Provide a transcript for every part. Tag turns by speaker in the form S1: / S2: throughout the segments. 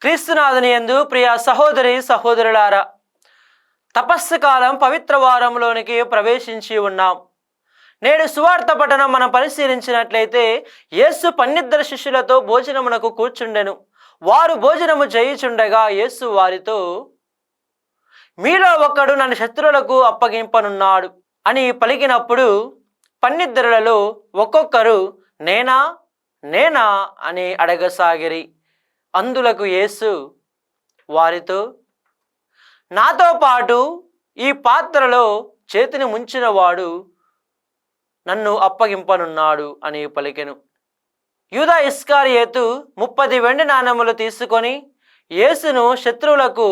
S1: క్రీస్తునాథుని యందు ప్రియ సహోదరి సహోదరులారా, తపస్సు కాలం పవిత్ర వారంలోనికి ప్రవేశించి ఉన్నాం. నేడు సువార్త పఠనం మనం పరిశీలించినట్లయితే యేసు 12 శిష్యులతో భోజనమునకు కూర్చుండెను. వారు భోజనము చేయుచుండగా యేసు వారితో, మీలో ఒకడు నన్ను శత్రువులకు అప్పగింపనున్నాడు అని పలికినప్పుడు 12లలో ఒక్కొక్కరు నేనా నేనా అని అడగసాగిరి. అందులకు యేసు వారితో, నాతో పాటు ఈ పాత్రలో చేతిని ముంచిన వాడు నన్ను అప్పగింపనున్నాడు అని పలికెను. యూదా ఇస్కారియోతు 30 వెండి నాణెములు తీసుకొని యేసును శత్రువులకు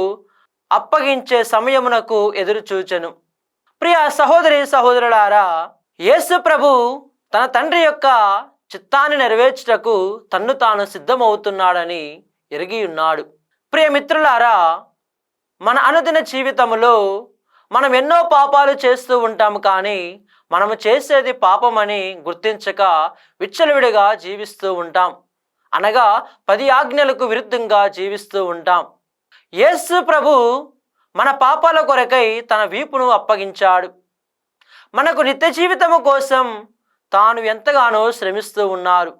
S1: అప్పగించే సమయమునకు ఎదురుచూచెను. ప్రియ సహోదరి సహోదరులారా, యేసు ప్రభు తన తండ్రి యొక్క చిత్తాన్ని నెరవేర్చుటకు తన్ను తాను సిద్ధమవుతున్నాడని ఎరిగి ఉన్నాడు. ప్రియ మిత్రులారా, మన అనుదిన జీవితంలో మనం ఎన్నో పాపాలు చేస్తూ ఉంటాము, కానీ మనము చేసేది పాపమని గుర్తించక విచ్చలవిడిగా జీవిస్తూ ఉంటాం. అనగా 10 ఆజ్ఞలకు విరుద్ధంగా జీవిస్తూ ఉంటాం. యేసు ప్రభు మన పాపాల కొరకై తన వీపును అప్పగించాడు. మనకు నిత్య జీవితము కోసం తాను ఎంతగానో శ్రమిస్తూ ఉన్నారు.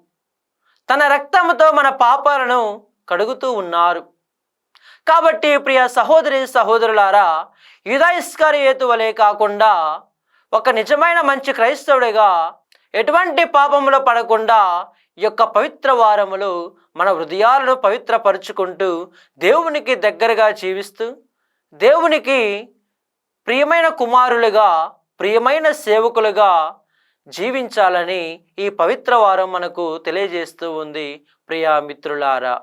S1: తన రక్తముతో మన పాపాలను కడుగుతూ ఉన్నారు. కాబట్టి ప్రియ సహోదరి సహోదరులారా, యూదా ఇస్కారియోతు వలె కాకుండా ఒక నిజమైన మంచి క్రైస్తవుడిగా ఎటువంటి పాపములో పడకుండా ఈ యొక్క పవిత్ర వారములు మన హృదయాలను పవిత్రపరుచుకుంటూ దేవునికి దగ్గరగా జీవిస్తూ దేవునికి ప్రియమైన కుమారులుగా, ప్రియమైన సేవకులుగా జీవించాలని ఈ పవిత్ర వారం మనకు తెలియజేస్తూ ఉంది. ప్రియ మిత్రులారా,